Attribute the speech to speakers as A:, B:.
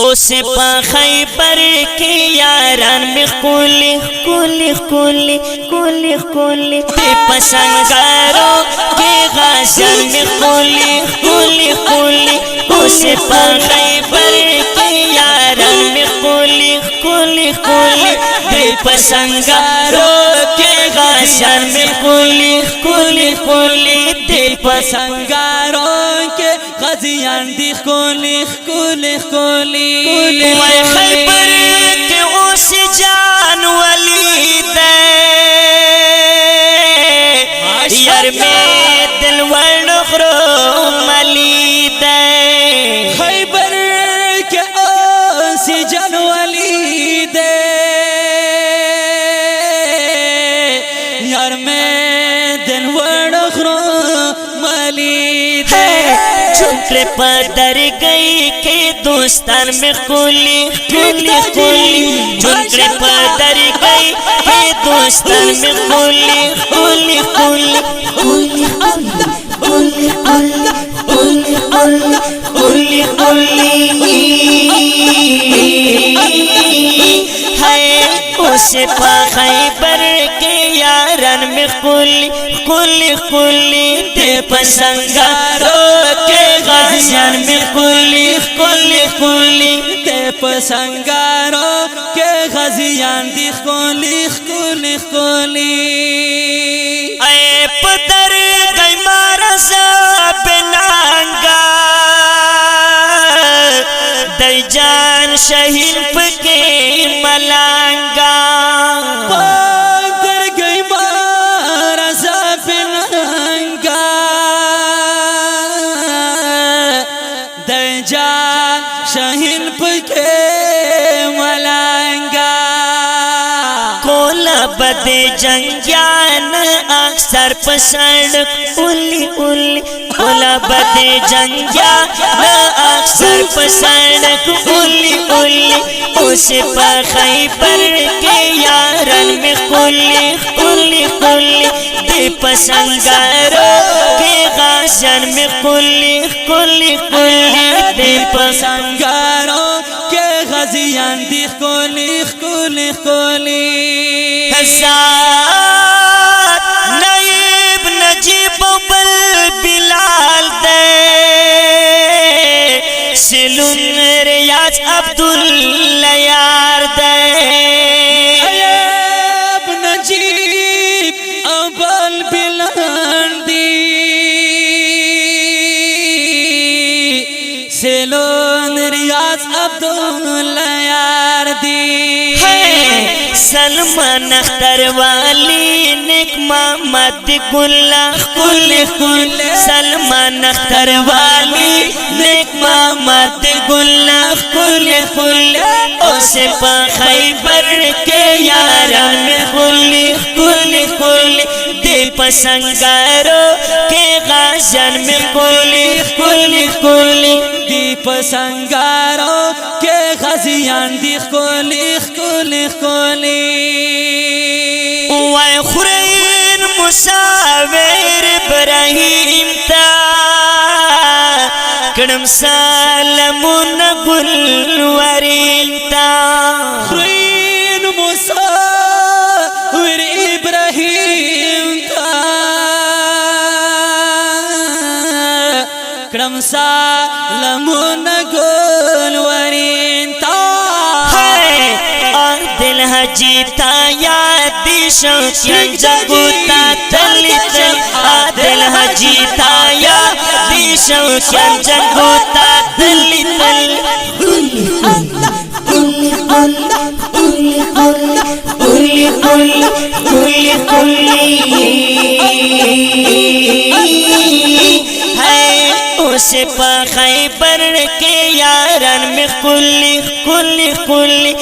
A: उसे खैबर के यारान में कुली कुली कुली कुली कुली पसंगारों के गाजर में कुली कुली कुली उसे खैबर के यारान में कुली कुली कुली पसंगारों के गाजर में कुली कुली कुली
B: पसंगारों के गजियां दी कुली कुली कुली
A: खैबर के उस जान वाली दे यार में दिल वड़खरो मली दे
B: खैबर के उस जान वाली दे यार में दिल वड़खरो मली दे
A: झुमके पदर गई के दोस्तान में कुली कुली कुली झुमके पदर गई के दोस्तान में कुली कुली कुली कुली कुली कुली कुली है उसे खैबर के यारन में कुली कुली कुली दे पसंगारों के गाजर में कुली कुली कुली
B: दे पसंगारों के गजियां दी कुली कुली कुली
A: ऐ पदर गई मारा बिनांगा दई जान शहीद के मलांगा
B: पदर गई मारा बिनांगा दई जान शहीद के मलांगा
A: कोला बदे जंगियान अक्सर पसंद उली उली कोला बदे जंगियान अक्सर पसंद उली उली उसे खैबर के यारन में कुली कुली कुली दे पसंगारों के गाजर में कुली कुली कुली दे
B: पसंगारों के गजियां दी कुली कुली कुली
A: नईब नजीब बल बिलाल दे सिलुन रियाज अब्दुल्ला यार दे
B: नईब नजीब अब्दुल बिलाल दी सिलुन रियाज अब्दुल्ला यार दी
A: सलमान अख्तर वाली निक मोहम्मद गुल्ला कुली कुली सलमान अख्तर वाली निक मोहम्मद गुल्ला कुली कुली उसे खैबर के यारन में कुली कुली कुली दिल पसंगारों के गाजर में कुली कुली कुली
B: दीप संगारों के गजियां दी कुली कुली कुली
A: वाय खुरैन मुसाविर इब्राहिम ता कदम सालमुन गुलवरीन ता
B: खुरैन मुसाविर इब्राहिम ता कदम सालमुन गुलवरीन ता
A: दिल हजीता याद शौकियन जगुता तलित दिल हजीता याद शौकियन जगुता तलित उसे खैबर के यारन में कुली कुली कुली